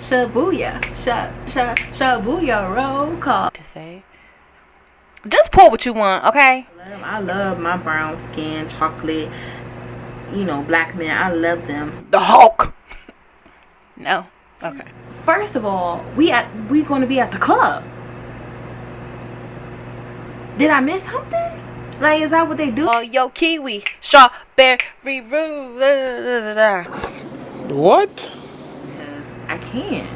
Shabuya. Shabuya roll call. To say, just pour what you want, okay? I love my brown skin, chocolate, black men. I love them. The Hulk. No. Okay. First of all, we gonna be at the club. Did I miss something? Like, is that what they do? Oh, yo, kiwi, strawberry, roux. What? Because I can't.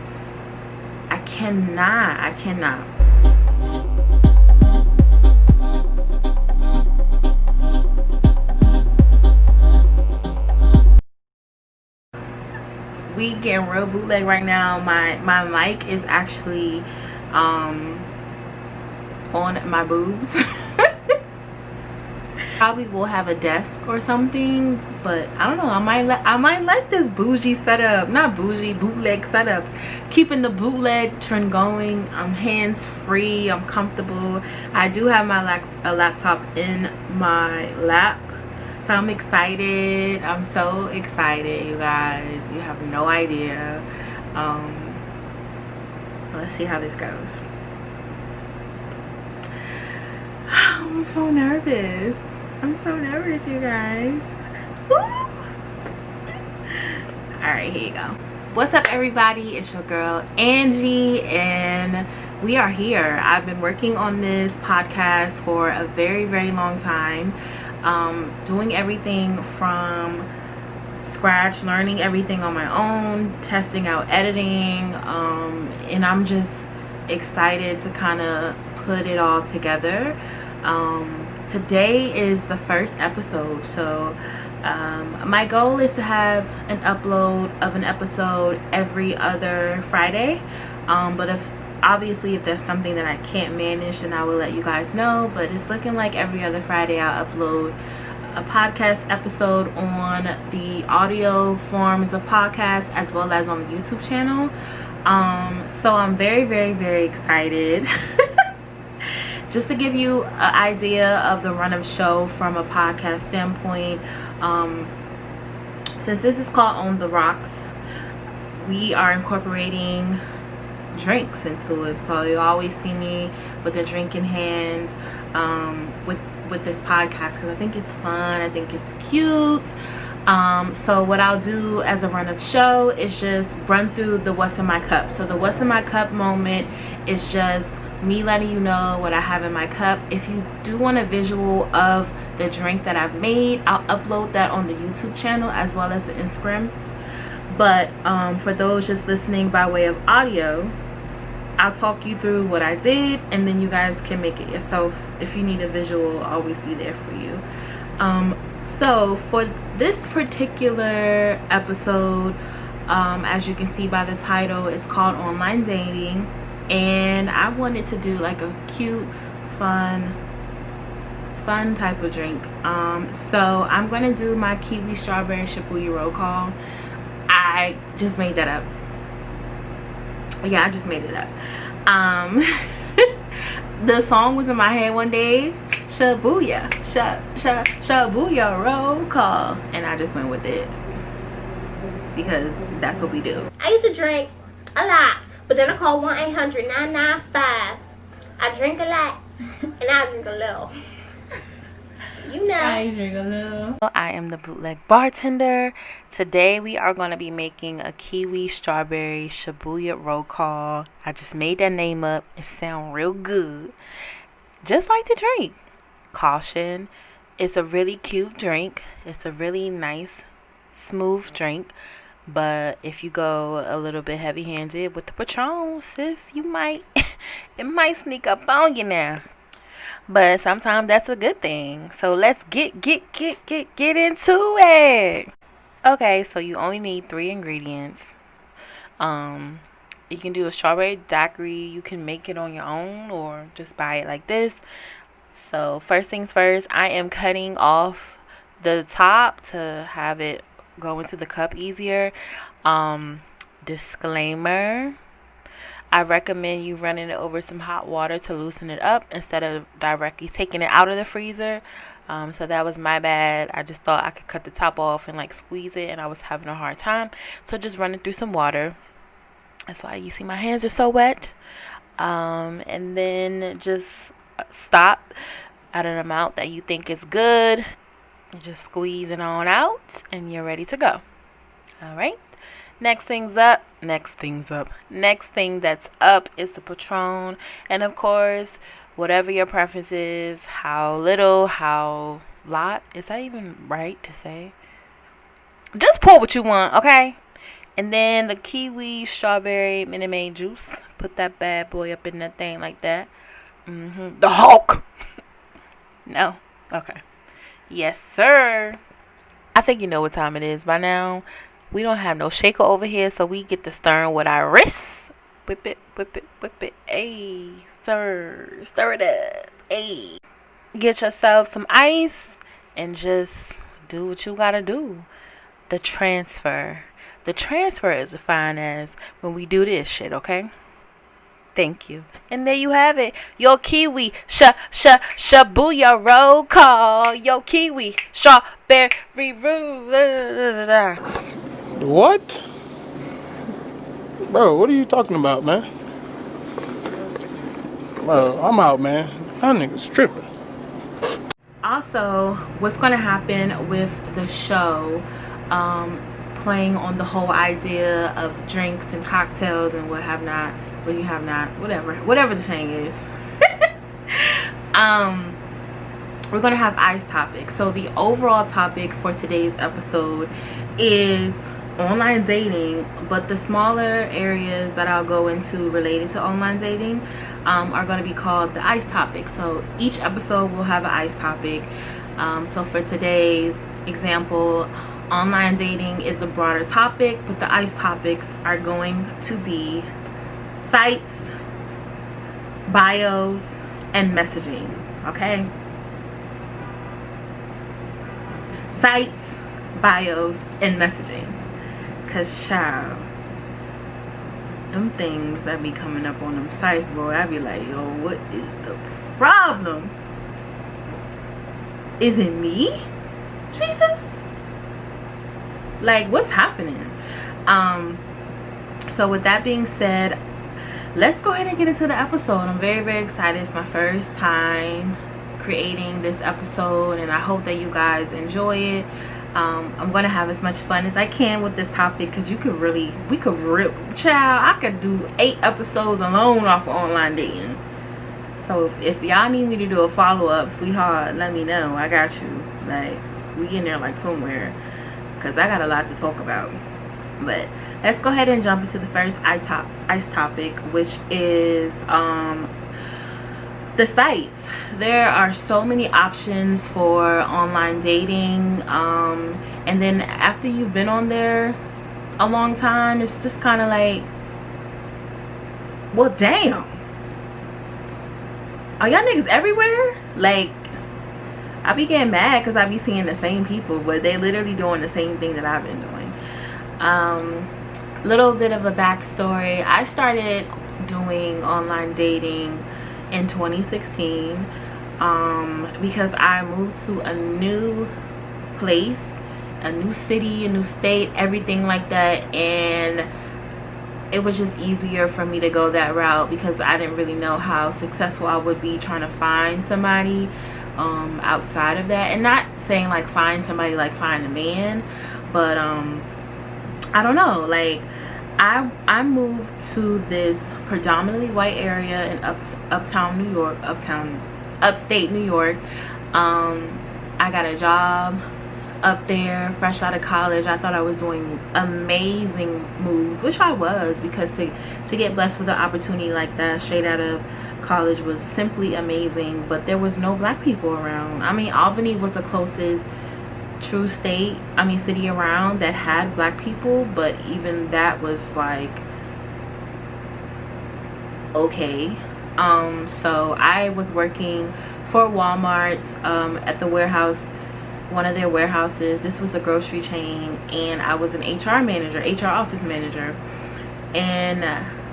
I cannot. We getting real bootleg right now. My mic is actually on my boobs. Probably will have a desk or something, but I don't know. I might like this bougie setup, not bougie, bootleg setup. Keeping the bootleg trend going. I'm hands free. I'm comfortable. I do have my a laptop in my lap, so I'm excited. I'm so excited, you guys. You have no idea. Let's see how this goes. I'm so nervous. I'm so nervous, you guys. Woo! Alright, here you go. What's up, everybody? It's your girl Angie, and we are here. I've been working on this podcast for a very, very long time, doing everything from scratch, learning everything on my own, testing out editing, and I'm just excited to kind of put it all together. Today is the first episode, so my goal is to have an upload of an episode every other Friday, but if there's something that I can't manage, then I will let you guys know. But it's looking like every other Friday I'll upload a podcast episode on the audio forms of podcasts as well as on the YouTube channel. So I'm very, very, very excited. Just to give you an idea of the run of show from a podcast standpoint, since this is called On the Rocks, we are incorporating drinks into it. So you always see me with a drink in hand with this podcast, because I think it's fun. I think it's cute. So what I'll do as a run of show is just run through the what's in my cup. So the what's in my cup moment is just me letting you know what I have in my cup. If you do want a visual of the drink that I've made, I'll upload that on the YouTube channel as well as the Instagram. But for those just listening by way of audio, I'll talk you through what I did, and then you guys can make it yourself. If you need a visual, I'll always be there for you. So for this particular episode, as you can see by the title, it's called Online Dating. And I wanted to do like a cute, fun type of drink. So I'm going to do my kiwi strawberry shibuya roll call. I just made that up. Yeah, I just made it up. The song was in my head one day. Shabuya. Shabuya roll call. And I just went with it, because that's what we do. I used to drink a lot, but then I called 1-800-995. I drink a lot, and I drink a little. You know. I drink a little. I am the bootleg bartender. Today we are going to be making a kiwi strawberry shibuya roll call. I just made that name up. It sounds real good, just like the drink. Caution, it's a really cute drink. It's a really nice, smooth drink. But if you go a little bit heavy-handed with the Patron, sis, you might it might sneak up on you now. But sometimes that's a good thing. So let's get into it. Okay, so you only need 3 ingredients. You can do a strawberry daiquiri. You can make it on your own or just buy it like this. So first things first, I am cutting off the top to have it go into the cup easier. Disclaimer, I recommend you running it over some hot water to loosen it up instead of directly taking it out of the freezer. So that was my bad. I just thought I could cut the top off and like squeeze it, and I was having a hard time. So just run it through some water. That's why you see my hands are so wet. And then just stop at an amount that you think is good. Just squeeze it on out and you're ready to go. All right. Next thing that's up is the Patron. And of course, whatever your preference is, how little, how lot, is that even right to say? Just pour what you want, okay? And then the kiwi, strawberry, Minute Maid juice. Put that bad boy up in that thing like that. The Hulk. No? Okay. Yes, sir. I think you know what time it is by now. We don't have no shaker over here, so we get to stir with our wrists. Whip it, whip it, whip it. Ayy, stir. Stir it up. Ayy. Get yourself some ice and just do what you gotta do. The transfer. The transfer is defined as when we do this shit, okay? Thank you. And there you have it. Your kiwi, Shibuya roll call. Your kiwi, strawberry roux. What? Bro, what are you talking about, man? Bro, I'm out, man. That nigga's tripping. Also, what's going to happen with the show, playing on the whole idea of drinks and cocktails and what have not, when you have not, whatever the saying is. We're going to have ice topics. So the overall topic for today's episode is online dating, but the smaller areas that I'll go into related to online dating are going to be called the ice topics. So each episode will have an ice topic. So for today's example, online dating is the broader topic, but the ice topics are going to be sites, bios, and messaging. Okay? Sites, bios, and messaging. Cause child, them things that be coming up on them sites, boy, I be like, yo, what is the problem? Is it me? Jesus? Like, what's happening? So with that being said, let's go ahead and get into the episode. I'm very, very excited. It's my first time creating this episode, and I hope that you guys enjoy it. I'm gonna have as much fun as I can with this topic, because child, I could do 8 episodes alone off of online dating. So if y'all need me to do a follow-up, sweetheart, let me know. I got you. Like, we in there like somewhere, because I got a lot to talk about. But let's go ahead and jump into the first ice topic, which is the sites. There are so many options for online dating, and then after you've been on there a long time, it's just kind of like, well, damn, are y'all niggas everywhere? Like, I be getting mad because I be seeing the same people, but they literally doing the same thing that I've been doing. Little bit of a backstory. I started doing online dating in 2016 because I moved to a new place, a new city, a new state, everything like that, and it was just easier for me to go that route because I didn't really know how successful I would be trying to find somebody outside of that. And not saying like find somebody like find a man, but I don't know, like I moved to this predominantly white area in upstate New York. I got a job up there fresh out of college. I thought I was doing amazing moves, which I was, because to get blessed with an opportunity like that straight out of college was simply amazing. But there was no black people around. I mean, Albany was the closest true city around that had black people, but even that was like, okay. So I was working for Walmart at the warehouse, one of their warehouses. This was a grocery chain, and I was an HR office manager. And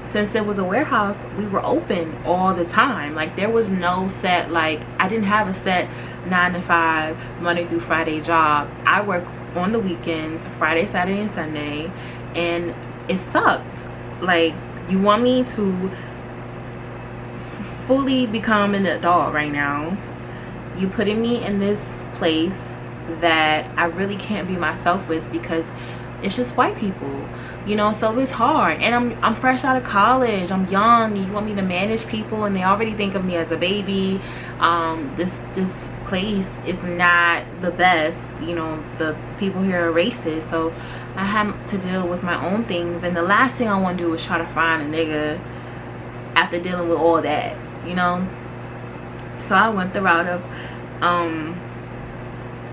since it was a warehouse, we were open all the time. Like, there was no set, like, I didn't have a set 9 to 5 Monday through Friday job. I work on the weekends, Friday, Saturday, and Sunday, and it sucked. Like, You want me to fully become an adult right now. You putting me in this place that I really can't be myself with because it's just white people, you know. So it's hard, and I'm fresh out of college. I'm young. You want me to manage people, and they already think of me as a baby. This place is not the best, you know. The people here are racist, so I have to deal with my own things, and the last thing I want to do is try to find a nigga after dealing with all that, you know. So I went the route of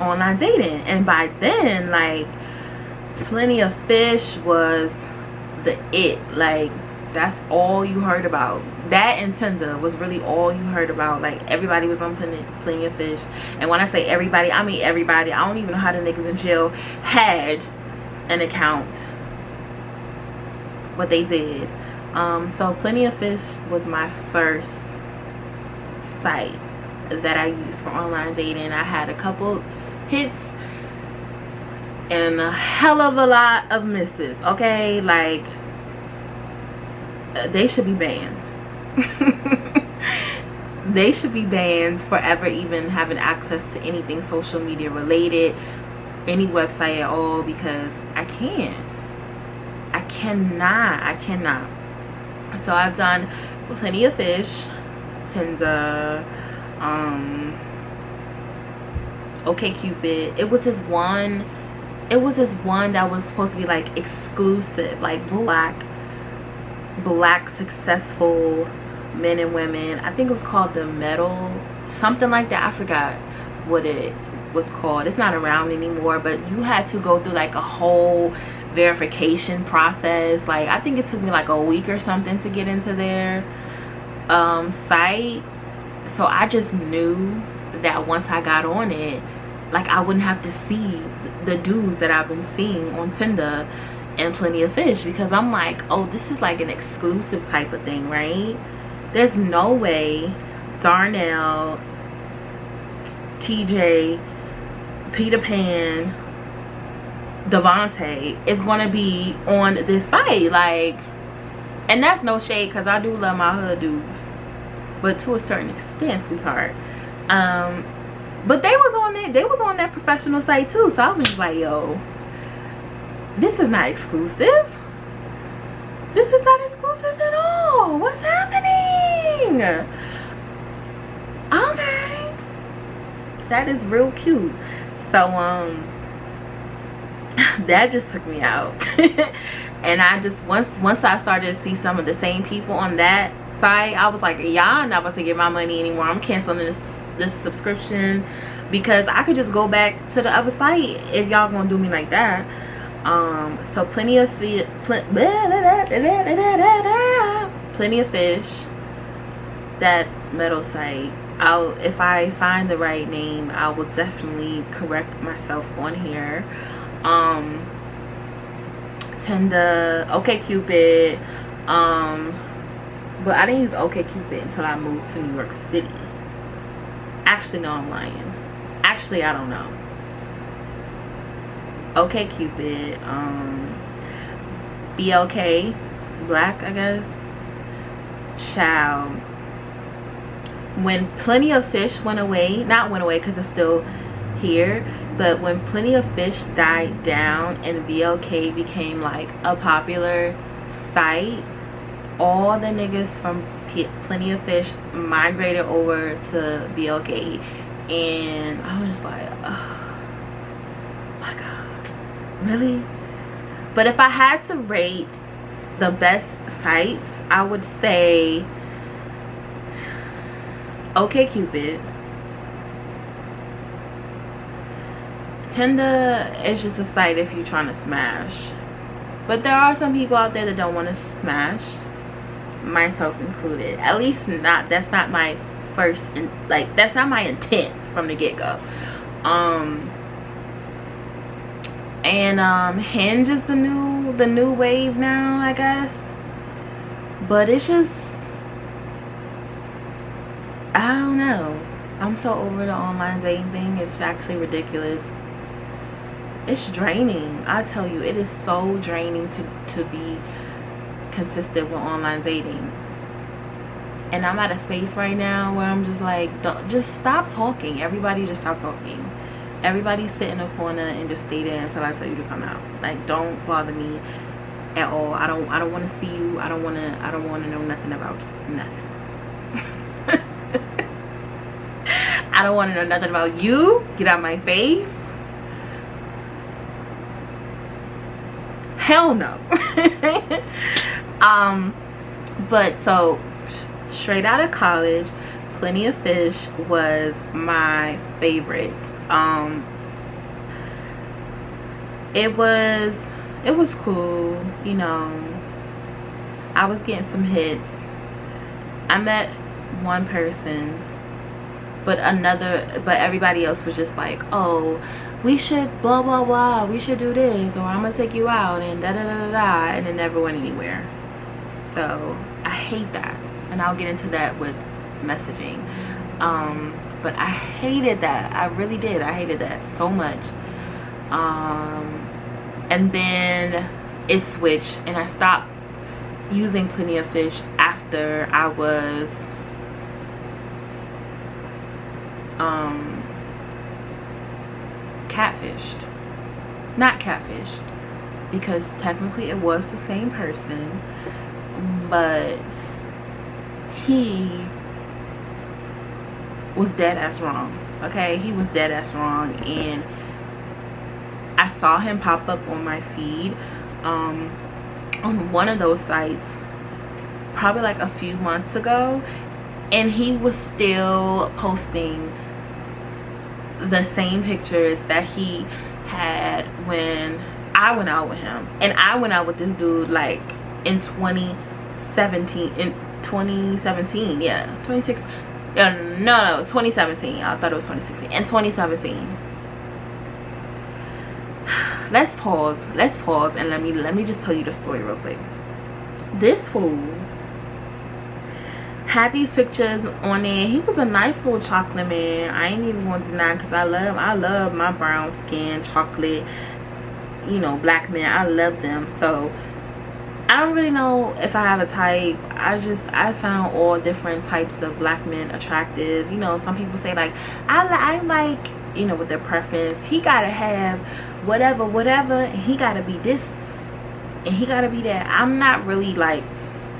online dating, and by then, like, Plenty of Fish was the it. Like, that's all you heard about. That and Tinder was really all you heard about. Like, everybody was on Plenty of Fish, and when I say everybody, I mean everybody. I don't even know how the niggas in jail had an account, but they did. So Plenty of Fish was my first site that I used for online dating. I had a couple hits and a hell of a lot of misses. Okay, like, they should be banned. They should be banned forever even having access to anything social media related, any website at all, because I cannot. So I've done Plenty of Fish, Tinder, OkCupid. It was this one that was supposed to be like exclusive, like black successful men and women. I think it was called the Metal, something like that. I forgot what it was called. It's not around anymore, but you had to go through like a whole verification process. Like, I think it took me like a week or something to get into their site. So I just knew that once I got on it, like, I wouldn't have to see the dudes that I've been seeing on Tinder and Plenty of Fish, because I'm like, oh, this is like an exclusive type of thing, right? There's no way Darnell, TJ, Peter Pan, Devontae is gonna be on this site. Like, and that's no shade, because I do love my hood dudes, but to a certain extent, sweetheart. But they was on that professional site too. So I was just like, yo, this is not exclusive. This is not exclusive at all. What's happening? Okay, that is real cute. So that just took me out. And I just, once I started to see some of the same people on that site, I was like, y'all not about to get my money anymore. I'm canceling this subscription, because I could just go back to the other site if y'all gonna do me like that. So Plenty of Fish, that Metal site, if I find the right name, I will definitely correct myself on here. Tinder, OkCupid, but I didn't use OkCupid until I moved to New York City. Actually, no, I'm lying. Actually, I don't know. OkCupid, BLK, Black, I guess. Child. When Plenty of Fish went away, not went away because it's still here, but when Plenty of Fish died down and BLK became like a popular site, all the niggas from Plenty of Fish migrated over to BLK, and I was just like, oh my god, really? But if I had to rate the best sites, I would say OkCupid. Tinder is just a site if you're trying to smash, but there are some people out there that don't want to smash, myself included. At least not, that's not my first, like, that's not my intent from the get-go. And Hinge is the new wave now, I guess. But it's just, I don't know, I'm so over the online dating thing. It's actually ridiculous. It's draining. I tell you, it is so draining to be consistent with online dating. And I'm at a space right now where I'm just like, just stop talking. Everybody just stop talking. Everybody sit in a corner and just stay there until I tell you to come out. Like, don't bother me at all. I don't want to see you. I don't want to know nothing about you. Nothing. I don't want to know nothing about you. Get out my face. Hell no. But so straight out of college, Plenty of Fish was my favorite. It was cool, you know. I was getting some hits. I met one person, but everybody else was just like, oh, we should blah blah blah, we should do this, or I'm gonna take you out, and da da da da da, and it never went anywhere. So I hate that, and I'll get into that with messaging. But I hated that. I really did. I hated that so much. And then it switched, and I stopped using Plenty of Fish after I was catfished. Not catfished, because technically it was the same person, but he was dead ass wrong. Okay, he was dead ass wrong, and I saw him pop up on my feed on one of those sites probably like a few months ago, and he was still posting the same pictures that he had when I went out with him. And I went out with this dude like in 2017. Yeah, 2017. No, 2017. I thought it was 2016. In 2017. Let's pause and let me just tell you the story real quick. This fool had these pictures on there. He was a nice little chocolate man. I ain't even going to deny, because I love my brown skin, chocolate, you know, black men. I love them. So I don't really know if I have a type. I found all different types of black men attractive. You know, some people say like I like, you know, with their preference, he gotta have whatever, and he gotta be this and he gotta be that. I'm not really like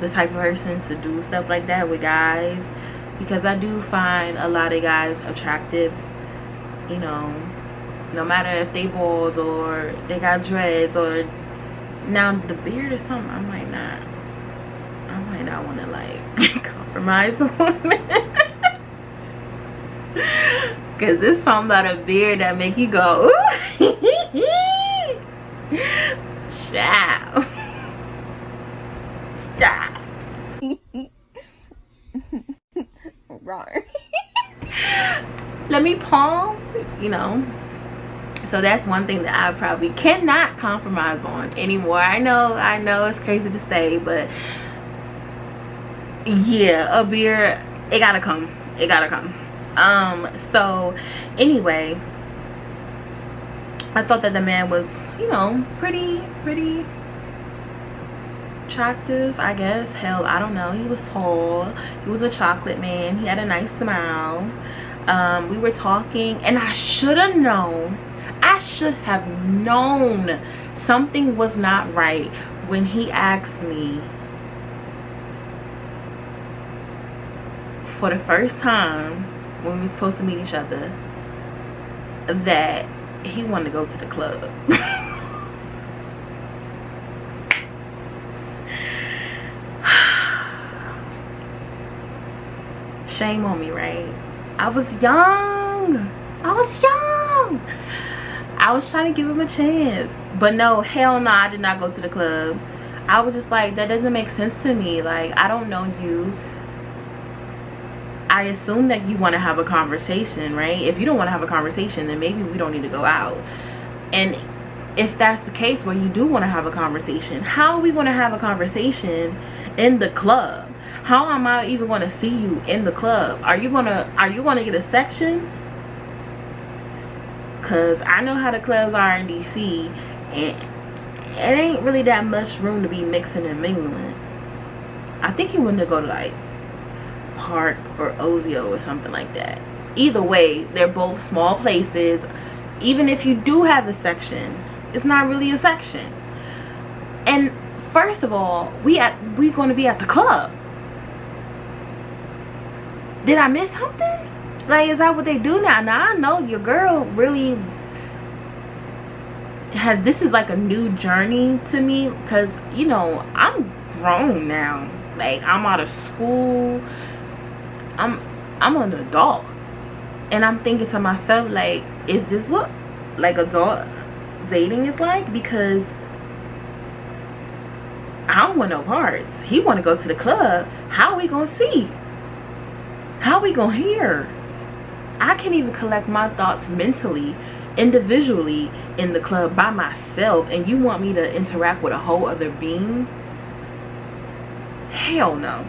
the type of person to do stuff like that with guys, because I do find a lot of guys attractive, you know, no matter if they bald or they got dreads, or now the beard or something. I might not want to like compromise on it. Cause it's something about a beard that make you go, ooh. Ciao. Stop. Right. Let me palm, you know. So that's one thing that I probably cannot compromise on anymore. I know it's crazy to say, but yeah, a beard, it gotta come. So anyway, I thought that the man was, you know, pretty attractive, I guess. Hell, I don't know. He was tall. He was a chocolate man. He had a nice smile. We were talking, and I should have known something was not right when he asked me for the first time, when we were supposed to meet each other, that he wanted to go to the club. Shame on me, right? I was young. I was trying to give him a chance, but no, hell no, I did not go to the club. I was just like, that doesn't make sense to me. Like, I don't know you. I assume that you want to have a conversation, right? If you don't want to have a conversation, then maybe we don't need to go out. And if that's the case, where you do want to have a conversation, how are we going to have a conversation in the club? How am I even going to see you in the club? Are you gonna get a section? Cause I know how the clubs are in DC, and it ain't really that much room to be mixing and mingling. I think he wanted to go to like Park or Ozio or something like that. Either way, they're both small places. Even if you do have a section, it's not really a section. And first of all, we going to be at the club. Did I miss something? Like, is that what they do now? Now I know your girl really had, this is like a new journey to me, because you know, I'm grown now. Like, I'm out of school. I'm an adult. And I'm thinking to myself, like, is this what like adult dating is like? Because I don't want no parts. He want to go to the club. How are we gonna see? How are we gonna hear? I can't even collect my thoughts mentally, individually in the club by myself, and you want me to interact with a whole other being? Hell no.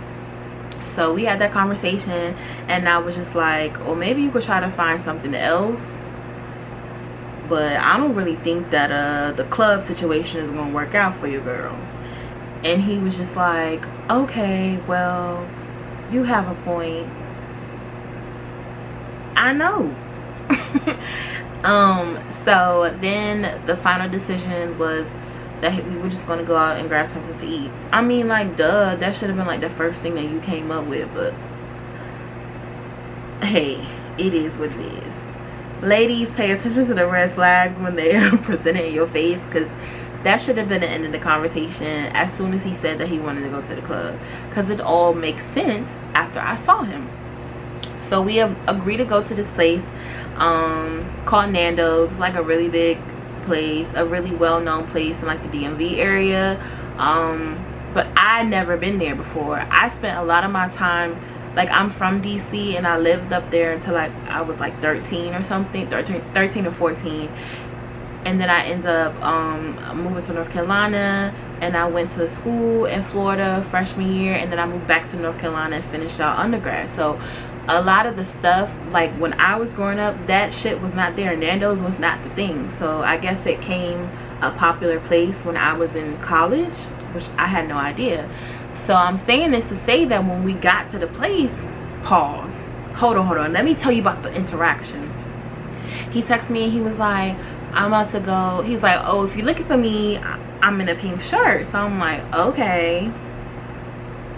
So we had that conversation, and I was just like, well, maybe you could try to find something else, but I don't really think that the club situation is gonna work out for your girl. And he was just like, okay, well, you have a point. I know. So then the final decision was that we were just gonna go out and grab something to eat. I mean, like, duh, that should have been like the first thing that you came up with, but hey, it is what it is. Ladies, pay attention to the red flags when they're presented in your face, because that should have been the end of the conversation as soon as he said that he wanted to go to the club, because it all makes sense after I saw him. So we have agreed to go to this place called Nando's. It's like a really big place, a really well-known place in like the DMV area, but I never been there before. I spent a lot of my time, like, I'm from DC and I lived up there until like I was like 13 or something, 13 or 14, and then I ended up moving to North Carolina, and I went to school in Florida freshman year, and then I moved back to North Carolina and finished out undergrad. So a lot of the stuff, like when I was growing up, that shit was not there. Nando's was not the thing. So I guess it came a popular place when I was in college, which I had no idea. So I'm saying this to say that when we got to the place, pause, hold on, let me tell you about the interaction. He texted me and he was like, I'm about to go. He's like, oh, if you're looking for me, I'm in a pink shirt. So I'm like, okay,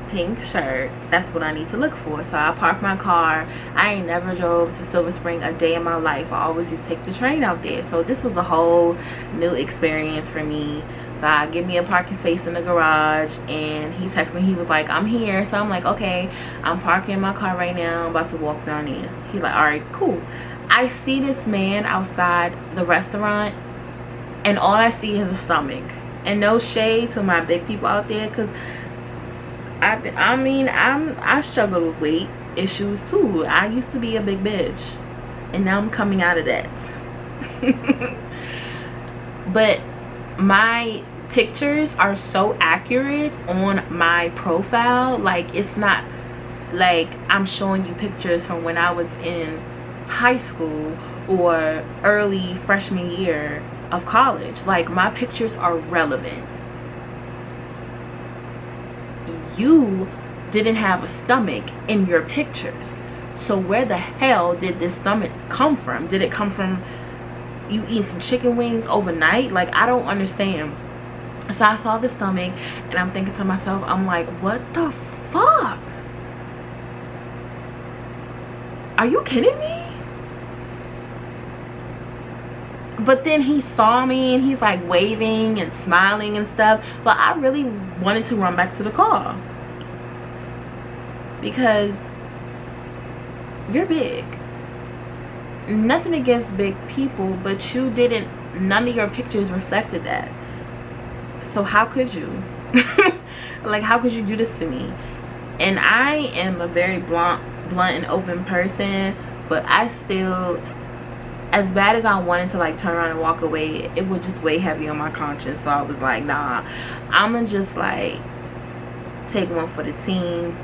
pink shirt, that's what I need to look for. So I parked my car. I ain't never drove to Silver Spring a day in my life. I always used to take the train out there. So this was a whole new experience for me. So I give me a parking space in the garage, and he texted me. He was like, I'm here. So I'm like, okay, I'm parking my car right now. I'm about to walk down there. He's like, all right, cool. I see this man outside the restaurant, and all I see is a stomach. And no shade to my big people out there, because I struggle with weight issues too. I used to be a big bitch, and now I'm coming out of that. But my pictures are so accurate on my profile. Like, it's not like I'm showing you pictures from when I was in high school or early freshman year of college. Like, my pictures are relevant. You didn't have a stomach in your pictures, so where the hell did this stomach come from? Did it come from you eat some chicken wings overnight? Like, I don't understand. So I saw the stomach, and I'm thinking to myself, I'm like, what the fuck? Are you kidding me? But then he saw me, and he's like waving and smiling and stuff. But I really wanted to run back to the car, because you're big. Nothing against big people, but you didn't, none of your pictures reflected that. So how could you? Like, how could you do this to me? And I am a very blunt and open person, but I still, as bad as I wanted to like turn around and walk away, it would just weigh heavy on my conscience. So I was like, nah, I'm gonna just like take one for the team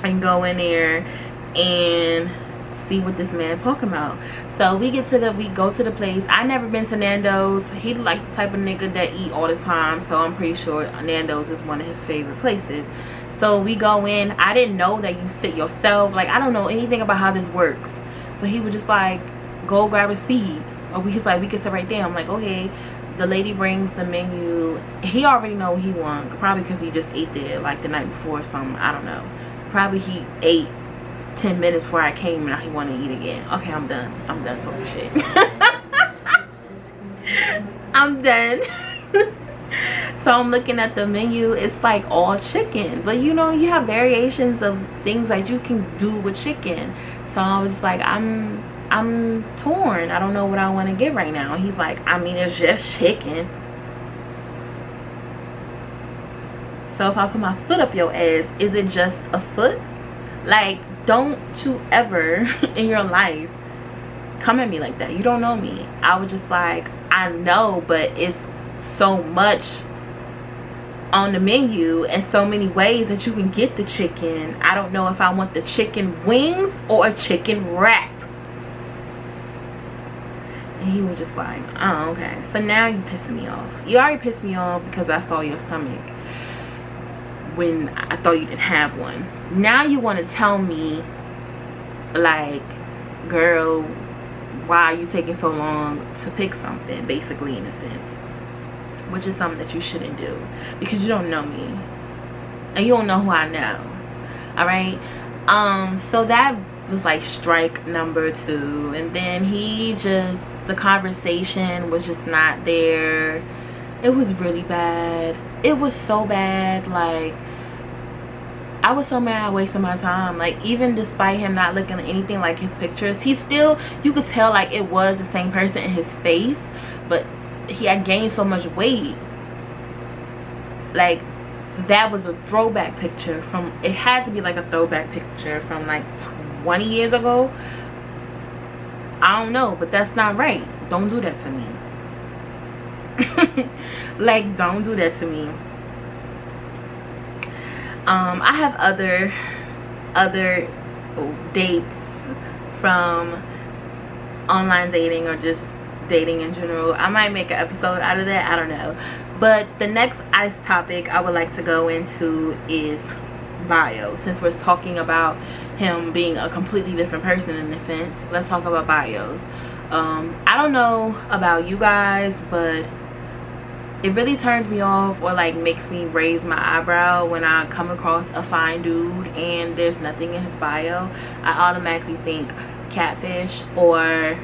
and go in there and see what this man's talking about. So we go to the place. I never been to Nando's. He like the type of nigga that eat all the time, so I'm pretty sure Nando's is one of his favorite places. So we go in. I didn't know that you sit yourself. Like, I don't know anything about how this works. So he was just like, go grab a seat. Or he's like, we can sit right there. I'm like, okay. The lady brings the menu. He already know what he wants. Probably because he just ate there like the night before or something. I don't know. Probably he ate 10 minutes before I came and now he want to eat again. Okay, I'm done. I'm done talking shit. I'm done. So I'm looking at the menu. It's like all chicken, but you know, you have variations of things that you can do with chicken. So I was just like, I'm torn. I don't know what I want to get right now. He's like, I mean, it's just chicken. So if I put my foot up your ass, is it just a foot? Like, don't you ever in your life come at me like that. You don't know me. I was just like, I know, but it's so much on the menu and so many ways that you can get the chicken. I don't know if I want the chicken wings or a chicken wrap. And he was just like, oh, okay. So now you pissing me off. You already pissed me off because I saw your stomach when I thought you didn't have one. Now you want to tell me, like, girl, why are you taking so long to pick something, basically, in a sense. Which is something that you shouldn't do. Because you don't know me. And you don't know who I know. Alright? So that was like strike number 2. And then the conversation was just not there. It was really bad. It was so bad. Like, I was so mad I wasted my time. Like, even despite him not looking anything like his pictures, he still, you could tell like it was the same person in his face, but he had gained so much weight. Like, that was a throwback picture from, it had to be like a throwback picture from like 20 years ago. I don't know, but that's not right. Don't do that to me. Like, don't do that to me. I have other dates from online dating or just dating in general. I might make an episode out of that. I don't know. But the next ice topic I would like to go into is bio. Since we're talking about him being a completely different person in a sense, let's talk about bios. I don't know about you guys, but it really turns me off or like makes me raise my eyebrow when I come across a fine dude and there's nothing in his bio. I automatically think catfish or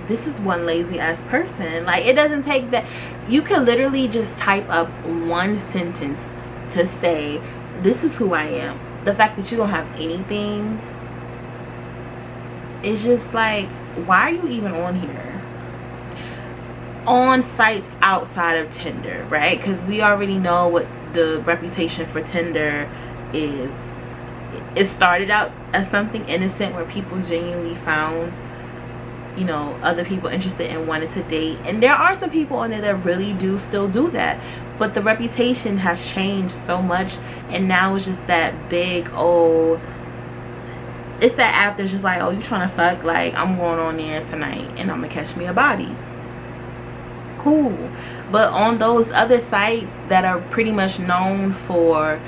this is one lazy ass person. Like, it doesn't take that. You can literally just type up one sentence to say, this is who I am. The fact that you don't have anything is just like, why are you even on here? On sites outside of Tinder, right? Because we already know what the reputation for Tinder is. It started out as something innocent where people genuinely found, you know, other people interested and wanted to date. And there are some people on there that really do still do that. But the reputation has changed so much. And now it's just that big, oh, it's that app that's just like, oh, you trying to fuck? Like, I'm going on there tonight and I'm going to catch me a body. Cool. But on those other sites that are pretty much known for,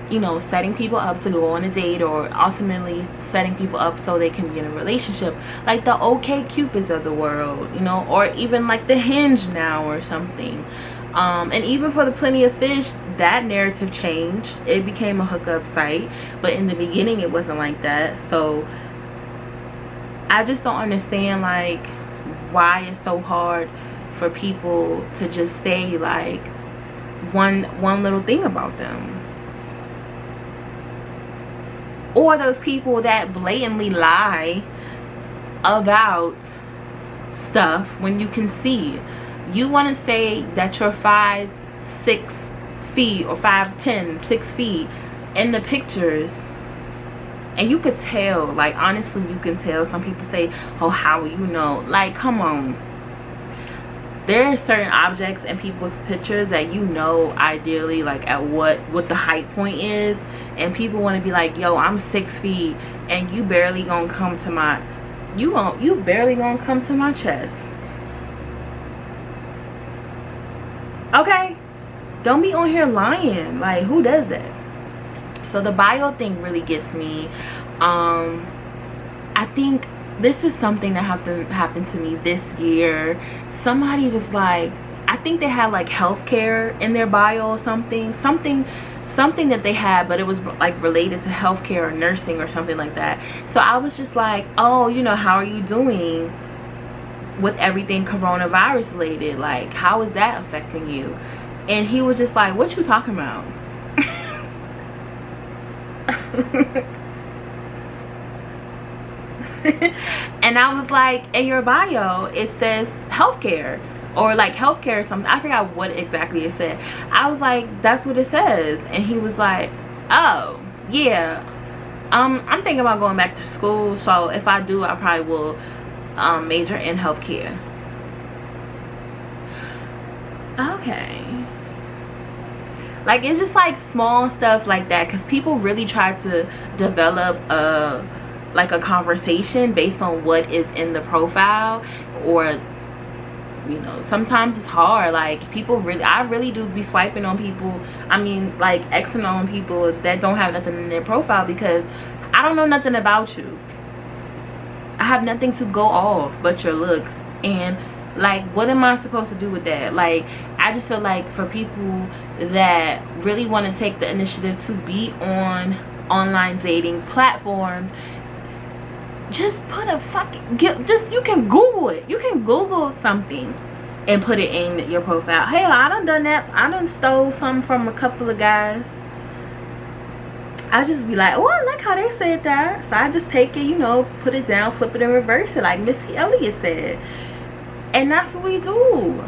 you know, setting people up to go on a date or ultimately setting people up so they can be in a relationship, like the OkCupids of the world, you know, or even like the Hinge now or something. And even for the Plenty of Fish, that narrative changed. It became a hookup site, but in the beginning it wasn't like that. So I just don't understand, like, why it's so hard for people to just say like one little thing about them. Or those people that blatantly lie about stuff when you can see. You want to say that you're 5'6" feet or 5'10", 6 feet in the pictures, and you could tell, like, honestly you can tell. Some people say, oh, how will you know? Like, come on. There are certain objects in people's pictures that you know ideally like at what the height point is, and people want to be like, yo, I'm 6 feet and you barely gonna come to my you barely gonna come to my chest. Okay, don't be on here lying. Like, who does that? So the bio thing really gets me. I think this is something that happened to me this year. Somebody was like, I think they had like healthcare in their bio or something that they had, but it was like related to healthcare or nursing or something like that. So I was just like, oh, you know, how are you doing with everything coronavirus related? Like, how is that affecting you? And he was just like, what you talking about? And I was like, in your bio it says healthcare, or like healthcare or something. I forgot what exactly it said. I was like, that's what it says. And he was like, oh yeah, I'm thinking about going back to school, so if I do, I probably will major in healthcare. Okay. Like, it's just like small stuff like that, because people really try to develop a conversation based on what is in the profile, or you know, sometimes it's hard. Like, people really, I really do be swiping on people, I mean like Xing on people that don't have nothing in their profile, because I don't know nothing about you. I have nothing to go off but your looks. And like, what am I supposed to do with that? Like, I just feel like for people that really want to take the initiative to be on online dating platforms, just put a fucking, you can Google it. You can Google something and put it in your profile. Hey, I done that. I done stole something from a couple of guys. I just be like, oh, I like how they said that. So I just take it, you know, put it down, flip it and reverse it like Missy Elliott said. And that's what we do.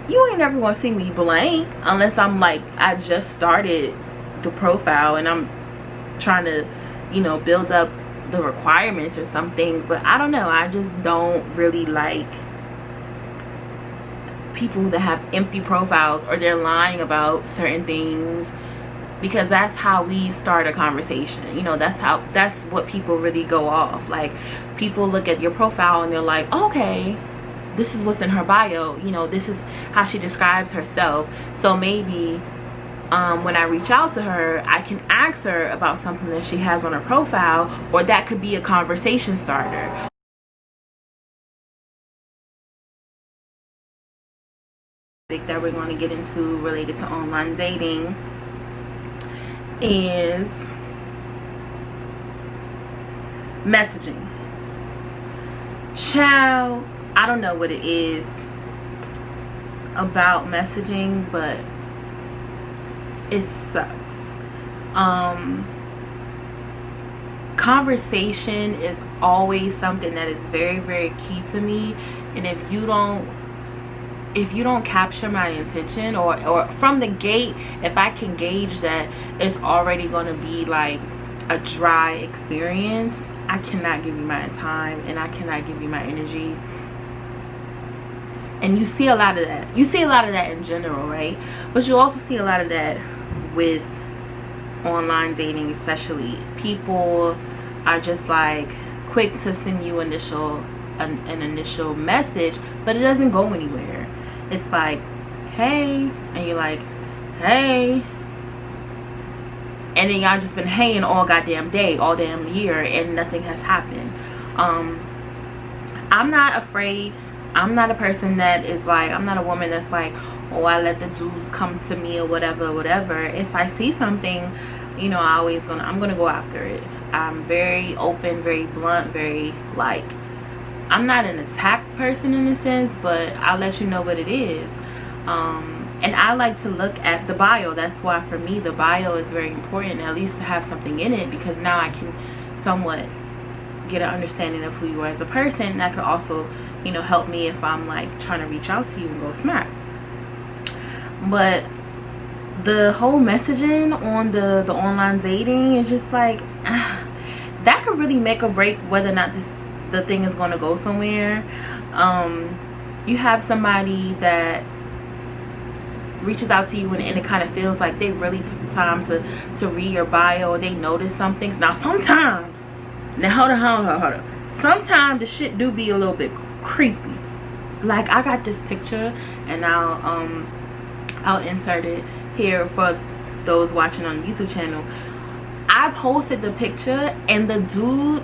You ain't never gonna see me blank unless I'm like, I just started the profile and I'm trying to, you know, build up the requirements or something. But I don't know, I just don't really like people that have empty profiles, or they're lying about certain things, because that's how we start a conversation. You know, that's what people really go off. Like, people look at your profile and they're like, okay, this is what's in her bio, you know, this is how she describes herself. So maybe when I reach out to her, I can ask her about something that she has on her profile, or that could be a conversation starter. That we're going to get into related to online dating is messaging. Child, I don't know what it is about messaging, but it sucks. Conversation is always something that is very, very key to me. And if you don't capture my intention, or from the gate, if I can gauge that it's already going to be like a dry experience, I cannot give you my time, and I cannot give you my energy. And you see a lot of that. You see a lot of that in general, right? But you also see a lot of that with online dating, especially. People are just like quick to send you an initial message, but it doesn't go anywhere. It's like, hey, and you're like, hey, and then y'all just been hanging all goddamn day, all damn year, and nothing has happened. I'm not afraid. I'm not a person that is like, I'm not a woman that's like, oh, I let the dudes come to me or whatever. If I see something, you know, I'm gonna go after it. I'm very open, very blunt, very like, I'm not an attack person in a sense, but I'll let you know what it is. And I like to look at the bio. That's why for me the bio is very important, at least to have something in it, because now I can somewhat get an understanding of who you are as a person. That could also, you know, help me if I'm like trying to reach out to you and go smack. But the whole messaging on the online dating is just like, that could really make or break whether or not the thing is going to go somewhere. You have somebody that reaches out to you and it kind of feels like they really took the time to read your bio, or they notice some things. Now sometimes, hold on, sometimes the shit do be a little bit creepy. Like, I got this picture, and I'll insert it here for those watching on the YouTube channel, I posted the picture and the dude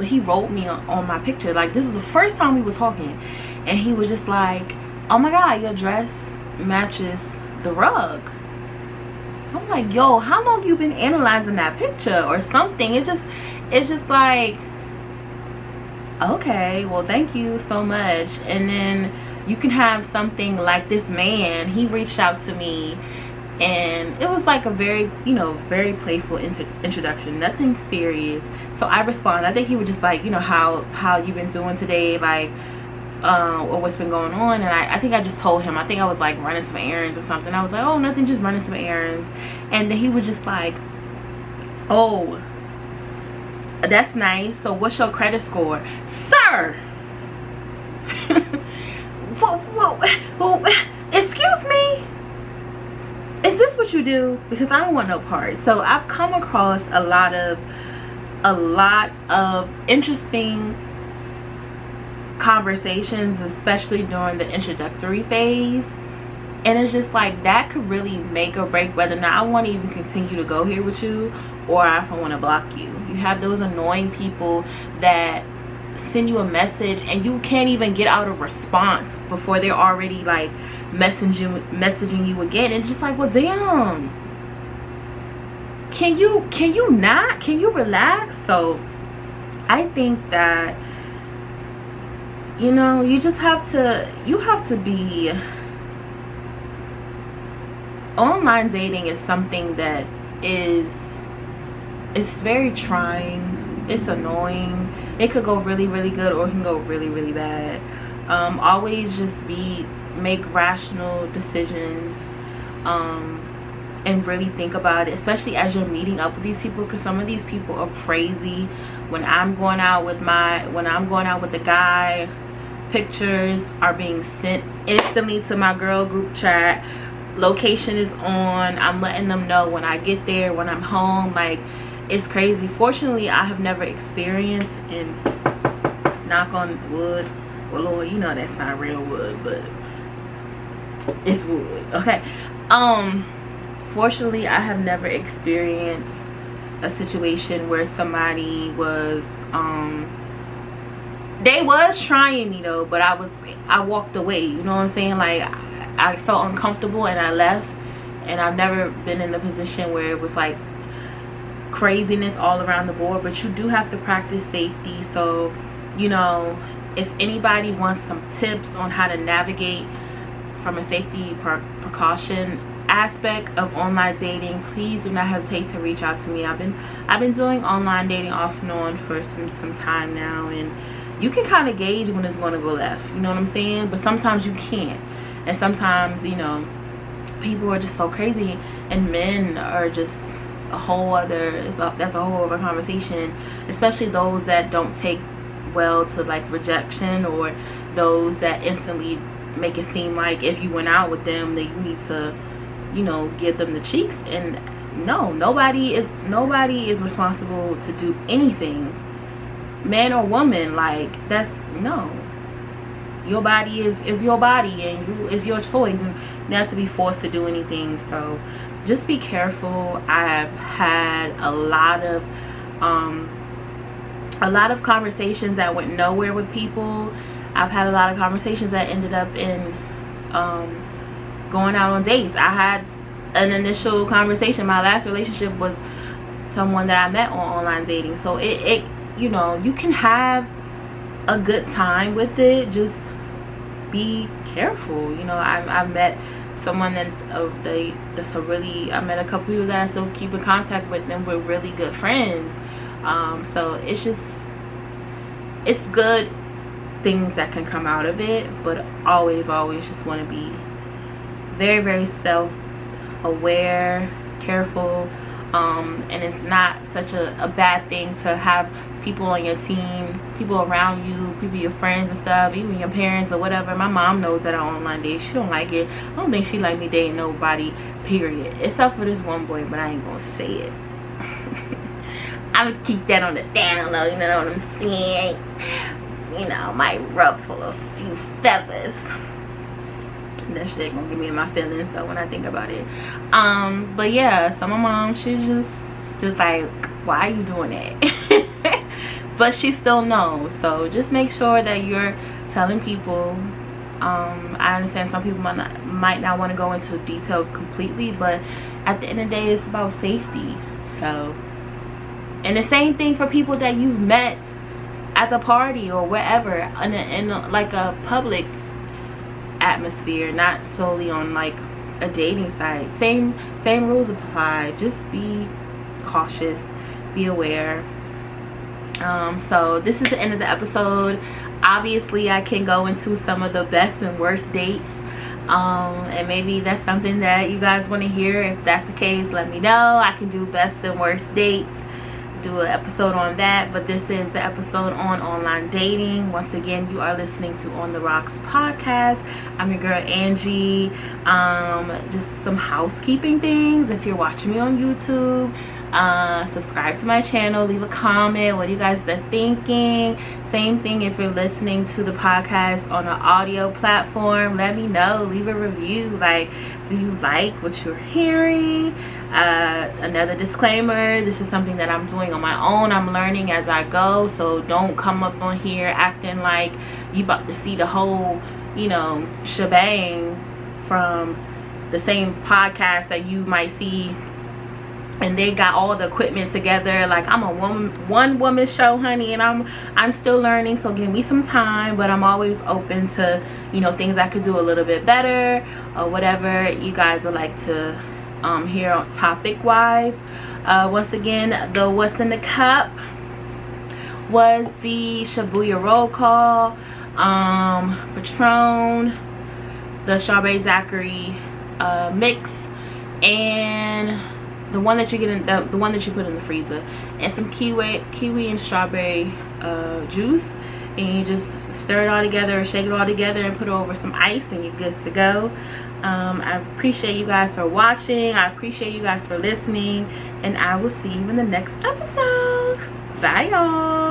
he wrote me on my picture. Like, this is the first time we were talking, and he was just like, oh my god, your dress matches the rug. I'm like, yo, how long you been analyzing that picture or something? It's just like, okay, well, thank you so much. And then you can have something like this man, he reached out to me, and it was like a very, very playful introduction, nothing serious. So I responded. I think he was just like, how you been doing today, like, or what's been going on. And I think I just told him, I think I was like running some errands or something. I was like, oh, nothing, just running some errands. And then he was just like, oh, that's nice, so what's your credit score? Sir, excuse me, is this what you do? Because I don't want no part. So I've come across a lot of interesting conversations, especially during the introductory phase, and it's just like, that could really make or break whether or not I want to even continue to go here with you, or if I want to block you. You have those annoying people that send you a message and you can't even get out a response before they're already like messaging you again. And it's just like, well, damn, can you relax? So I think that, you just have to be, online dating is something that it's very trying, it's annoying, it could go really, really good, or it can go really, really bad. Always just make rational decisions, and really think about it, especially as you're meeting up with these people, because some of these people are crazy. When I'm going out with the guy, pictures are being sent instantly to my girl group chat. Location is on. I'm letting them know when I get there, when I'm home. Like, it's crazy. Fortunately, I have never experienced, and knock on wood, well, Lord, that's not real wood, but it's wood, okay. Fortunately, I have never experienced a situation where somebody was they was trying me though, but I walked away, you know what I'm saying? Like, I felt uncomfortable and I left. And I've never been in a position where it was like craziness all around the board, but you do have to practice safety. So, if anybody wants some tips on how to navigate from a safety precaution aspect of online dating, please do not hesitate to reach out to me. I've been doing online dating off and on for some time now, and you can kind of gauge when it's going to go left, you know what I'm saying? But sometimes you can't, and sometimes people are just so crazy, and men are just a whole other, that's a whole other conversation, especially those that don't take well to like rejection, or those that instantly make it seem like if you went out with them that you need to give them the cheeks. And no, nobody is responsible to do anything, man or woman. Like, that's no, your body is your body, and it's your choice, and not to be forced to do anything. So just be careful. I've had a lot of conversations that went nowhere with people. I've had a lot of conversations that ended up in going out on dates. I had an initial conversation. My last relationship was someone that I met on online dating. So it you can have a good time with it. Just be careful. I met someone I met a couple people that I still keep in contact with, and we're really good friends. So it's good things that can come out of it, but always just want to be very, very self-aware, careful, and it's not such a bad thing to have people on your team, people around you, people, your friends and stuff, even your parents or whatever. My mom knows that I online date. She don't like it. I don't think she like me dating nobody, period, except for this one boy, but I ain't gonna say it. I'm gonna keep that on the down low, you know what I'm saying? Might ruffle a few feathers. That shit gonna get me in my feelings though when I think about it. But yeah, so my mom, she's just like, why are you doing that? But she still knows. So just make sure that you're telling people. I understand some people might not want to go into details completely, but at the end of the day, it's about safety. So, and the same thing for people that you've met at the party or wherever, in like a public atmosphere, not solely on like a dating site. Same rules apply. Just be cautious, be aware. So this is the end of the episode. Obviously I can go into some of the best and worst dates, and maybe that's something that you guys want to hear. If that's the case, let me know. I can do best and worst dates, do an episode on that. But this is the episode on online dating. Once again, you are listening to On the Rocks podcast. I'm your girl Angie. Just some housekeeping things. If you're watching me on YouTube, subscribe to my channel, leave a comment. What you guys are thinking? Same thing if you're listening to the podcast on an audio platform, let me know. Leave a review. Like, do you like what you're hearing? Another disclaimer, this is something that I'm doing on my own. I'm learning as I go, so don't come up on here acting like you about to see the whole, you know, shebang from the same podcast that you might see, and they got all the equipment together. Like, I'm a one woman show, honey, and I'm still learning, so give me some time. But I'm always open to, you know, things I could do a little bit better, or whatever you guys would like to hear topic wise. Once again, the what's in the cup was the Shibuya roll call, Patron, the strawberry daiquiri mix, and the one that you get in the one that you put in the freezer, and some kiwi and strawberry juice, and you just stir it all together, shake it all together, and put it over some ice, and you're good to go. I appreciate you guys for watching. I appreciate you guys for listening, and I will see you in the next episode. Bye, y'all.